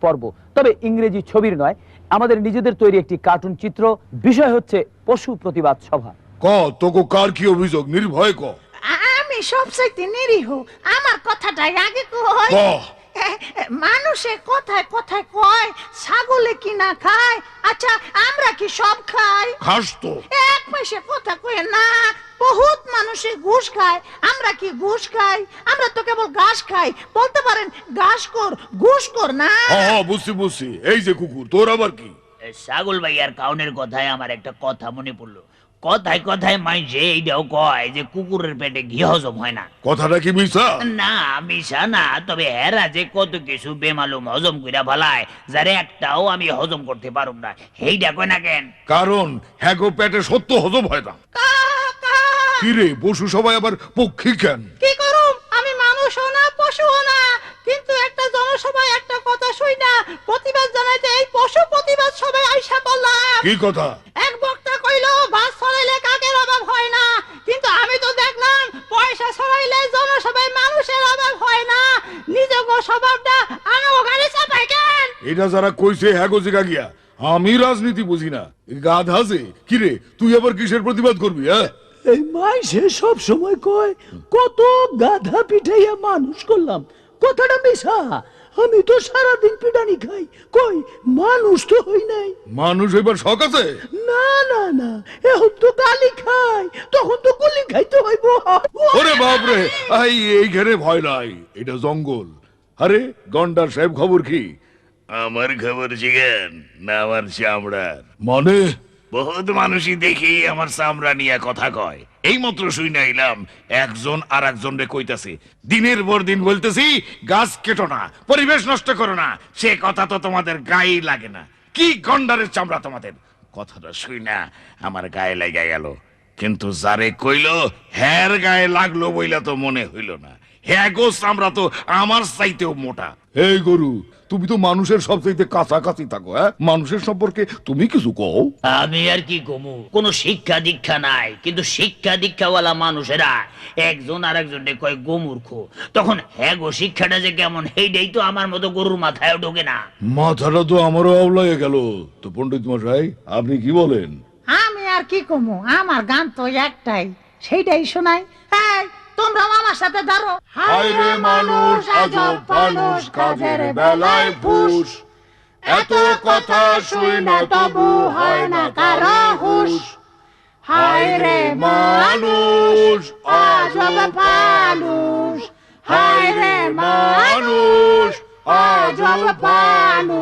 পর্ব, তবে ইংরেজি ছবির নয়, আমাদের নিজেদের তৈরি একটি কার্টুন চিত্র। বিষয় হচ্ছে পশু প্রতিবাদ সভা। ক তোকে কার কি অভিযোগ? নির্ভয় ক। আমি সবচাইতে নিরীহ, আমার কথাটাই আগে কই। ক। মানুষে কথায় কথায় কয় ছাগলে কি না খায়। আচ্ছা আমরা কি সব খাই? খাস তো। এক পয়সা কথা কয় না, বহুত মানুষে ঘুষ খায়। আমরা কি ঘুষ খাই? আমরা তো কেবল ঘাস খাই। বলতে পারেন ঘাসকর ঘুষখোর না। হ্যাঁ বুঝছি। এই যে কুকুর, তোর আবার কি? ছাগল ভাই আর কাউনের কথায় আমার একটা কথা মনে পড়লো। কথায় কথায় মাইছে এইটাও কয় যে কুকুরের পেটে ঘি হজম হয় না। কথাটা কি মিছা? না মিশা না, তবে হেরা যে কত কিছু বেমালুম হজম কইরা ফেলায়, যারে একটাও আমি হজম করতে পারুম না। হেইটা কয় না কেন? কারণ হ্যাগো পেটে সত্য হজম হয় না। কি রে, পশু সবাই আবার পক্ষী কেন? কি করুম, আমি মানুষও না পশুও না, কিন্তু একটা জনসভায় একটা কথা শুই না প্রতিবাদ জানাইতে এই পশু প্রতিবাদ সবাই আইসা করলাম। কি কথা? এক বক্তা কইলো বাস ছড়াইলে কাকের অভাব হয় না, কিন্তু আমি তো দেখলাম পয়সা ছড়াইলে জনসভায় মানুষের অভাব হয় না। নিজের স্বভাবটা আমি ওখানে চাপাই কেন? এটা যারা কইছে হ্যাগো জিগা গিয়া। আমি রাজনীতি বুঝি না, গাধা যে। কি রে, তুই আবার কিসের প্রতিবাদ করবি? হ্যাঁ, এই মাইসে সব সময় কয় কত গাধা পিঠাইয়া মানুষ করলাম, কথাটা মিছা। আমি তো সারাদিন পিটানি খাই, কই মানুষ তো হই নাই। মানুষ এবার শখ আছে? না না না, এখন তো গালি খাই, তখন তো গুলি খাইতে হইব। ওরে বাপরে, এইখানে ভয় নাই, এটা জঙ্গল। আরে গন্ডার সাহেব, খবর কি? আমার খবর জিজ্ঞেন না আমার চামড়ার। মানে? বহুত মানুষই দেখি আমার চামড়া নিয়ে কথা কয়। এই মাত্র শুই না এলাম একজন আর একজন রে কইতাছে, দিনের পর দিন বলতেছি গাছ কেটো না, পরিবেশ নষ্ট করো না। সে কথা তো তোমাদের গায়ে লাগে না। কি গন্ডারের চামড়া তোমাদের! কথাটা শুই না আমার গায়ে লাগা গেল, কিন্তু যারে কইলো হ্যার গায়ে লাগলো বইলা তো মনে হইল না। হ্যাঁ গো, চামড়া তো আমার চাইতেও মোটা। এই গরু, তুমি তো মানুষের সবচাইতে কাছাকাছি থাকো। হ্যাঁ, মানুষের সম্পর্কে তুমি কিছু কও। আমি আর কি কমু, কোনো শিক্ষা দীক্ষা নাই, কিন্তু শিক্ষা দীক্ষাওয়ালা মানুষেরা একজন আর একজনকে কয় গোমূর্খ। তখন হ্যাঁ গো, শিক্ষাটা যে কেমন সেইটাই তো আমার মতো গরুর মাথায় ঢোকে না। মাথাটা তো আমারও আওলায় গেল। তো পণ্ডিত মশাই, আপনি কি বলেন? আমি আর কি কমু, আমার গান তো একটাই, সেইটাই শোনাই। এই তোমরা আমার সাথে ধরো। হায় রে মানুষ, আজব মানুষ, কাজের বেলায় ফুস। এত কথা শুই না তবু হয় না কারো হুঁশ। হায় রে মানুষ, আজব মানুষ। হায় রে মানুষ, আজব মানুষ।